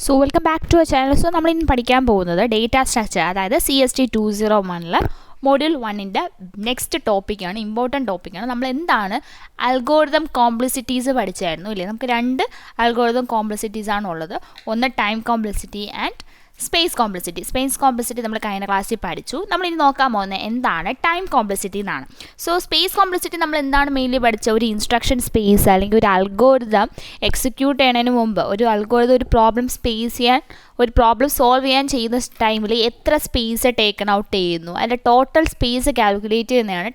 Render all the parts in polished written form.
So welcome back to our channel. So നമ്മളിന്ന് പഠിക്കാൻ പോകുന്നത് ഡേറ്റ സ്ട്രക്ചർ, അതായത് CST 201 മൊഡ്യൂൾ 1-ൻ്റെ നെക്സ്റ്റ് ടോപ്പിക്കാണ്, ഇമ്പോർട്ടൻറ്റ് ടോപ്പിക്കാണ്. നമ്മൾ എന്താണ് അൽഗോരിതം കോംപ്ലക്സിറ്റീസ് പഠിച്ചായിരുന്നു ഇല്ലേ? നമുക്ക് രണ്ട് അൽഗോരിതം കോംപ്ലക്സിറ്റീസ് ആണ് ഉള്ളത്. ഒന്ന് time complexity and space complexity. Space complexity നമ്മൾ കഴിഞ്ഞ ക്ലാസ്സിൽ പഠിച്ചു. നമ്മളിനി നോക്കാൻ പോകുന്നത് എന്താണ് ടൈം കോംപ്ലക്സിറ്റി എന്നാണ്. സോ സ്പേസ് കോംപ്ലക്സിറ്റി നമ്മൾ എന്താണ് മെയിൻലി പഠിച്ച ഒരു ഇൻസ്ട്രക്ഷൻ സ്പേസ് അല്ലെങ്കിൽ ഒരു അൽഗോരിതം എക്സിക്യൂട്ട് ചെയ്യുന്നതിന് മുമ്പ് ഒരു അൽഗോരിതം ഒരു പ്രോബ്ലം സോൾവ് ചെയ്യാൻ ചെയ്യുന്ന ടൈമിൽ എത്ര സ്പേസ് ടേക്കൺ ഔട്ട് ചെയ്യുന്നു, അതിൻ്റെ ടോട്ടൽ സ്പേസ് കാൽക്കുലേറ്റ് ചെയ്യുന്നതാണ്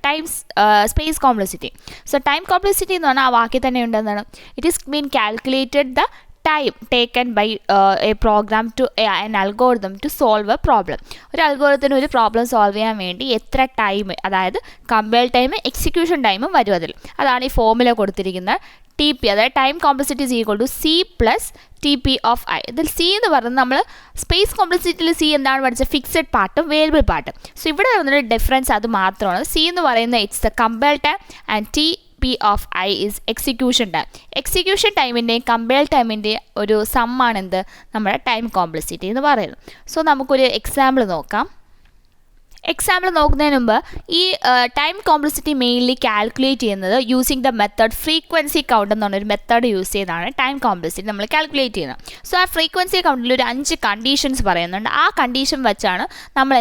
space complexity. So time complexity എന്ന് പറഞ്ഞാൽ ആ വാക്കിൽ തന്നെ ഉണ്ട് എന്താണ്, it is been calculated the time taken by a program to an algorithm to solve a problem. ഒരു അൽഗോരിതത്തിന് ഒരു പ്രോബ്ലം സോൾവ് ചെയ്യാൻ വേണ്ടി എത്ര ടൈം, അതായത് കമ്പയർ ടൈം എക്സിക്യൂഷൻ ടൈമും വരും അതിൽ. അതാണ് ഈ ഫോർമുല കൊടുത്തിരിക്കുന്നത്. TP, അതായത് time complexity is equal to C plus TP of I. ഇതിൽ C എന്ന് പറയുന്നത് നമ്മൾ സ്പേസ് കോംപ്ലക്സിറ്റിയിൽ C എന്താണ് പഠിച്ചത്, ഫിക്സഡ് പാർട്ടും വേരിയബിൾ പാർട്ടും. സോ ഇവിടെ വരുന്നൊരു ഡിഫറൻസ് അത് മാത്രമാണ്. C എന്ന് പറയുന്നത് it's the compile time and TP of I is execution time. Execution ടൈമിൻ്റെയും കമ്പയർ ടൈമിൻ്റെയും ഒരു സമ്മാണ് എന്ത്, നമ്മുടെ ടൈം കോംപ്ലക്സിറ്റി എന്ന് പറയുന്നത്. സോ നമുക്കൊരു എക്സാമ്പിൾ നോക്കാം. എക്സാമ്പിൾ നോക്കുന്നതിന് മുമ്പ് ഈ ടൈം കോംപ്ലക്സിറ്റി മെയിൻലി കാൽക്കുലേറ്റ് ചെയ്യുന്നത് using the method frequency count എന്ന് പറഞ്ഞൊരു മെത്തേഡ് യൂസ് ചെയ്താണ് ടൈം കോംപ്ലക്സിറ്റി നമ്മൾ കാൽക്കുലേറ്റ് ചെയ്യുന്നത്. സോ ആ ഫ്രീക്വൻസി കൗണ്ടിൽ ഒരു 5 കണ്ടീഷൻസ് പറയുന്നുണ്ട്. ആ കണ്ടീഷൻ വെച്ചാണ് നമ്മൾ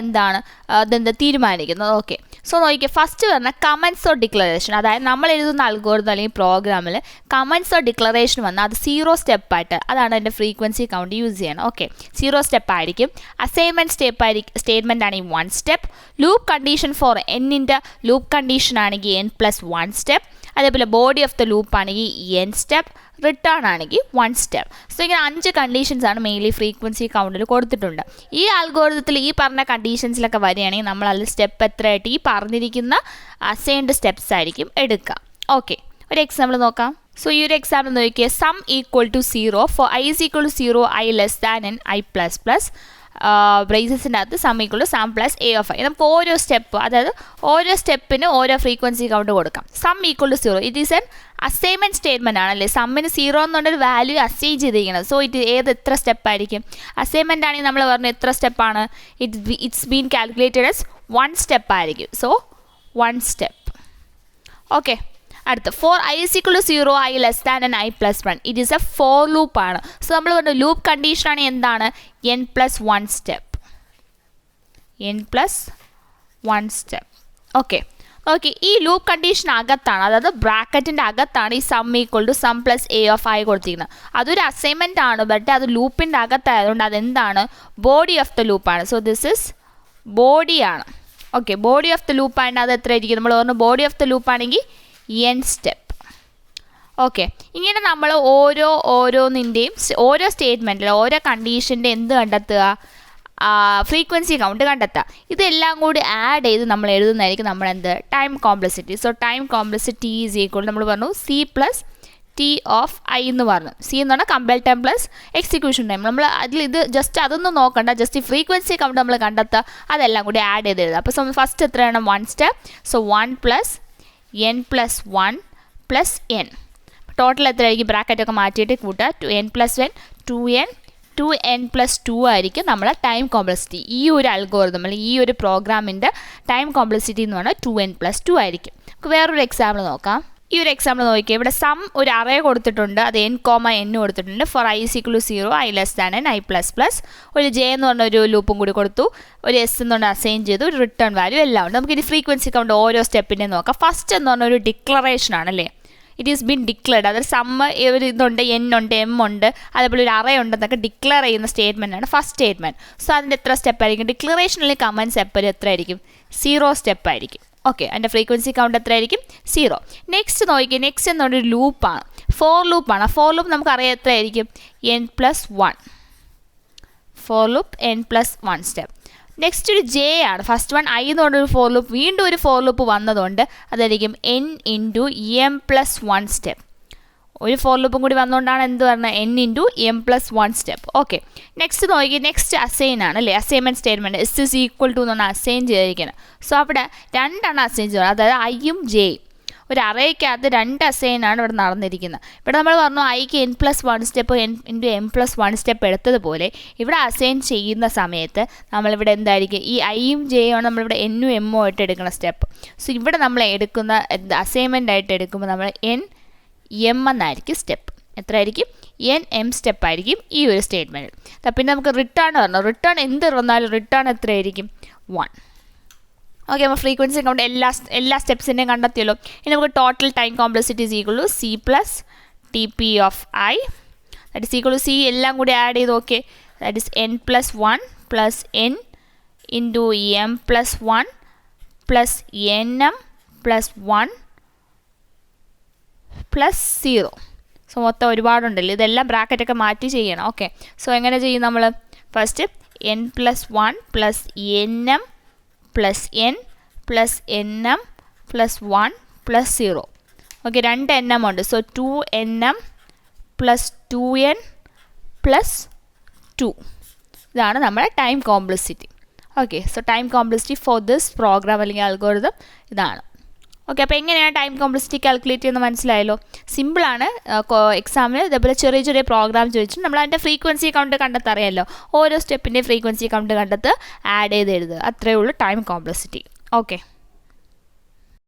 അതെന്ത് തീരുമാനിക്കുന്നത്. ഓക്കെ, സോ നോക്കിക്കുക. ഫസ്റ്റ് പറഞ്ഞാൽ കമൻസ് ഓർ ഡിക്ലറേഷൻ, അതായത് നമ്മൾ എഴുതുന്ന അൽഗോരിതം അല്ലെങ്കിൽ പ്രോഗ്രാമിൽ കമൻസ് ഓർ ഡിക്ലറേഷൻ വന്നാൽ അത് 0 സ്റ്റെപ്പായിട്ട്, അതാണ് അതിൻ്റെ ഫ്രീക്വൻസി കൗണ്ട് യൂസ് ചെയ്യണം. ഓക്കെ, 0 സ്റ്റെപ്പ് ആയിരിക്കും. അസൈൻമെൻറ്റ് സ്റ്റേറ്റ്മെൻറ്റ് ആണെങ്കിൽ 1 സ്റ്റെപ്പ്. ലൂപ്പ് കണ്ടീഷൻ ഫോർ എന്നിൻ്റെ ലൂപ്പ് കണ്ടീഷൻ ആണെങ്കിൽ n+1 സ്റ്റെപ്പ്. അതേപോലെ ബോഡി ഓഫ് ദ ലൂപ്പ് ആണെങ്കിൽ n സ്റ്റെപ്പ്. റിട്ടേൺ ആണെങ്കിൽ 1 സ്റ്റെപ്പ്. സോ ഇങ്ങനെ 5 കണ്ടീഷൻസ് ആണ് മെയിൻലി ഫ്രീക്വൻസി കൗണ്ടിൽ കൊടുത്തിട്ടുണ്ട്. ഈ അൽഗോരിതത്തിൽ ഈ പറഞ്ഞ കണ്ടീഷൻസിലൊക്കെ വരികയാണെങ്കിൽ നമ്മൾ അതിൽ സ്റ്റെപ്പ് എത്രയായിട്ട് ഈ പറഞ്ഞിരിക്കുന്ന അസൈൻഡ് സ്റ്റെപ്സ് ആയിരിക്കും എടുക്കുക. ഓക്കെ, ഒരു എക്സാമ്പിൾ നോക്കാം. സോ ഈ ഒരു എക്സാമ്പിൾ നോക്കിയാൽ sum equal to 0 for I is equal to 0, I less than n, I++. ബ്രേസസിൻ്റെ അകത്ത് sum equal to sum plus A of I. നമുക്ക് ഓരോ സ്റ്റെപ്പ്, അതായത് ഓരോ സ്റ്റെപ്പിന് ഓരോ ഫ്രീക്വൻസി കൗണ്ട് കൊടുക്കാം. Sum equal to 0 it is an assignment statement ആണല്ലേ. സമ്മിന് 0 എന്നുള്ളൊരു വാല്യൂ അസൈൻ ചെയ്തിരിക്കുന്നത്. സോ എത്ര സ്റ്റെപ്പായിരിക്കും? അസൈൻമെൻറ്റ് ആണെങ്കിൽ നമ്മൾ പറഞ്ഞു എത്ര സ്റ്റെപ്പാണ്, it's been calculated as 1 step ആയിരിക്കും. So 1 step. ഓക്കെ, അടുത്ത് for I is equal to 0, I less than n, I+1. It is a for loop ആണ്. സോ നമ്മൾ പറഞ്ഞു ലൂപ്പ് കണ്ടീഷനാണ് എന്താണ്, n+1 step. n+1 step. Okay, ഈ ലൂപ്പ് കണ്ടീഷൻ അകത്താണ്, അതായത് ബ്രാക്കറ്റിൻ്റെ അകത്താണ് ഈ sum equal to sum plus A of I കൊടുത്തിരിക്കുന്നത്. അതൊരു അസൈൻമെൻറ്റ് ആണ്, ബട്ട് അത് ലൂപ്പിൻ്റെ അകത്തായതുകൊണ്ട് അതെന്താണ്, ബോഡി ഓഫ് ദ ലൂപ്പാണ്. സോ ദിസ് ഇസ് ബോഡിയാണ്. ഓക്കെ, ബോഡി ഓഫ് ദ ലൂപ്പായിട്ട് അത് എത്ര ആയിരിക്കും, നമ്മൾ പറഞ്ഞു ബോഡി ഓഫ് ദ ലൂപ്പാണെങ്കിൽ n സ്റ്റെപ്പ്. ഓക്കെ, ഇങ്ങനെ നമ്മൾ ഓരോന്നിൻ്റെയും ഓരോ സ്റ്റേറ്റ്മെൻറ്റിൽ ഓരോ കണ്ടീഷൻ്റെ എന്ത് കണ്ടെത്തുക, ഫ്രീക്വൻസി കൗണ്ട് കണ്ടെത്തുക. ഇതെല്ലാം കൂടി ആഡ് ചെയ്ത് നമ്മൾ എഴുതുന്നതായിരിക്കും നമ്മളെന്ത്, time complexity. So time complexity is equal നമ്മൾ പറഞ്ഞു C plus T of I എന്ന് പറഞ്ഞു. C എന്ന് പറഞ്ഞാൽ compare time plus execution time. നമ്മൾ ഇത് ജസ്റ്റ് അതൊന്നും നോക്കണ്ട, ജസ്റ്റ് ഈ ഫ്രീക്വൻസി കൗണ്ട് നമ്മൾ കണ്ടെത്തുക, അതെല്ലാം കൂടി ആഡ് ചെയ്ത് എഴുതുക. അപ്പോൾ ഫസ്റ്റ് എത്രയാണ്, 1 step. So 1 plus n+1 plus n. Total എത്രയായിരിക്കും, ബ്രാക്കറ്റൊക്കെ മാറ്റിയിട്ട് കൂട്ടുക. 2n+1 2n 2n+2 ആയിരിക്കും നമ്മളെ ടൈം കോംപ്ലക്സിറ്റി. ഈ ഒരു അൽഗോരിതം അല്ലെങ്കിൽ ഈ ഒരു പ്രോഗ്രാമിൻ്റെ ടൈം കോംപ്ലക്സിറ്റി എന്ന് പറഞ്ഞാൽ 2n+2 ആയിരിക്കും. നമുക്ക് വേറൊരു എക്സാമ്പിൾ നോക്കാം. ഈ ഒരു എക്സാമ്പിൾ നോക്കിയാൽ ഇവിടെ സം ഒരു അറേ കൊടുത്തിട്ടുണ്ട്, അത് n, n കൊടുത്തിട്ടുണ്ട്. For I is equal to 0, I less than n, I++. ഒരു J എന്ന് പറഞ്ഞ ഒരു ലൂപ്പും കൂടി കൊടുത്തു, ഒരു S എന്ന് പറഞ്ഞാൽ അസൈൻ ചെയ്തു, ഒരു റിട്ടേൺ വാല്യൂ എല്ലാം ഉണ്ട്. നമുക്ക് ഇത് ഫ്രീക്വൻസി കൗണ്ട് ഓരോ സ്റ്റെപ്പിൻ്റെ നോക്കാം. ഫസ്റ്റ് എന്ന് പറഞ്ഞ ഒരു ഡിക്ലറേഷൻ ആണല്ലേ, ഇറ്റ് ഈസ് ബീൻ ഡിക്ലെയർഡ്. അതായത് സമ്മ് ഒരു ഇതുണ്ട്, n ഉണ്ട്, m ഉണ്ട്, അതേപോലെ ഒരു അറേ ഉണ്ടെന്നൊക്കെ ഡിക്ലെയർ ചെയ്യുന്ന സ്റ്റേറ്റ്മെൻ്റ് ആണ് ഫസ്റ്റ് സ്റ്റേറ്റ്മെൻറ്റ്. സോ അതിൻ്റെ എത്ര സ്റ്റെപ്പ് ആയിരിക്കും, ഡിക്ലറേഷനിൽ കമൻസ് എപ്പോഴും എത്ര ആയിരിക്കും, 0 സ്റ്റെപ്പ് ആയിരിക്കും. ഓക്കെ, അതിൻ്റെ ഫ്രീക്വൻസി കൗണ്ട് എത്രയായിരിക്കും, 0. നെക്സ്റ്റ് നോക്കി, നെക്സ്റ്റ് എന്ന് പറഞ്ഞൊരു ലൂപ്പാണ്, ഫോർ ലൂപ്പാണ്. ഫോർ ലൂപ്പ് നമുക്കറിയാം എത്രയായിരിക്കും, n+1. For loop n+1 step. Next ഒരു J ആണ്. ഫസ്റ്റ് വൺ I എന്ന് പറഞ്ഞൊരു ഫോർ ലൂപ്പ്, വീണ്ടും ഒരു ഫോർ ലൂപ്പ് വന്നതുകൊണ്ട് അതായിരിക്കും n × m+1 സ്റ്റെപ്പ്. ഒരു ഫോർ ലൂപ്പും കൂടി വന്നുകൊണ്ടാണ് എന്ത് പറഞ്ഞത്, n × m+1 step. Okay, next നോക്കി, നെക്സ്റ്റ് അസൈൻ ആണ് അല്ലേ, assignment statement S is equal to എന്നാണ് അസൈൻ ചെയ്തിരിക്കുന്നത്. സോ അവിടെ രണ്ടാണ് അസൈൻ ചെയ്യുന്നത്, അതായത് I യും J യും. ഒരു അറേക്കകത്ത് 2 അസൈനാണ് ഇവിടെ നടന്നിരിക്കുന്നത്. ഇവിടെ നമ്മൾ പറഞ്ഞു ഐക്ക് n+1 സ്റ്റെപ്പ് n×m+1 സ്റ്റെപ്പ് എടുത്തതുപോലെ ഇവിടെ അസൈൻ ചെയ്യുന്ന സമയത്ത് നമ്മളിവിടെ എന്തായിരിക്കും ഈ ഐയും ജെയും ആണ് നമ്മളിവിടെ എന്നും എമ്മും ആയിട്ട് എടുക്കുന്ന സ്റ്റെപ്പ്. സോ ഇവിടെ നമ്മൾ എടുക്കുന്ന അസൈൻമെൻ്റ് ആയിട്ട് എടുക്കുമ്പോൾ നമ്മൾ n m എന്നായിരിക്കും സ്റ്റെപ്പ്. എത്രയായിരിക്കും? n m സ്റ്റെപ്പ് ആയിരിക്കും ഈ ഒരു സ്റ്റേറ്റ്മെൻറ്റിൽ. പിന്നെ നമുക്ക് റിട്ടേൺ പറഞ്ഞു. റിട്ടേൺ എന്ത് വന്നാലും റിട്ടേൺ എത്രയായിരിക്കും? 1. ഓക്കെ, അപ്പോൾ ഫ്രീക്വൻസി കൗണ്ട് എല്ലാ സ്റ്റെപ്സിൻ്റെയും കണ്ടെത്തിയല്ലോ. ഇനി നമുക്ക് total time complexity is equal to c plus T P of I that is equal to c എല്ലാം കൂടി ആഡ് ചെയ്ത് okay that is n+1 plus n into m+1 plus nm plus 1 plus 0. So മൊത്തം ഒരുപാടുണ്ടല്ലോ, ഇതെല്ലാം ബ്രാക്കറ്റൊക്കെ മാറ്റി ചെയ്യണം. Okay, so എങ്ങനെ ചെയ്യും നമ്മൾ? First n+1 plus nm plus n plus nm plus 1 plus 0. Okay, 2 nm ഉണ്ട്. So 2nm plus 2n plus 2. ഇതാണ് നമ്മുടെ time complexity. Okay, so time complexity for this program അല്ലെങ്കിൽ അൽഗോരിതം ഇതാണ്. ഓക്കെ, അപ്പോൾ എങ്ങനെയാണ് ടൈം കോംപ്ലക്സിറ്റി കാൽക്കുലേറ്റ് ചെയ്യുന്നത് മനസ്സിലായല്ലോ. സിമ്പിളാണ്. എക്സാമിന് ഇതേപോലെ ചെറിയ ചെറിയ പ്രോഗ്രാം ചോദിച്ചിട്ട് നമ്മൾ അതിൻ്റെ ഫ്രീക്വൻസി കൗണ്ട് കണ്ടെത്തറിയാമല്ലോ. ഓരോ സ്റ്റെപ്പിൻ്റെ ഫ്രീക്വൻസി കൗണ്ട് കണ്ടെത്ത് ആഡ് ചെയ്ത് എഴുതുക. അത്രയേ ഉള്ളൂ ടൈം കോംപ്ലക്സിറ്റി. ഓക്കെ.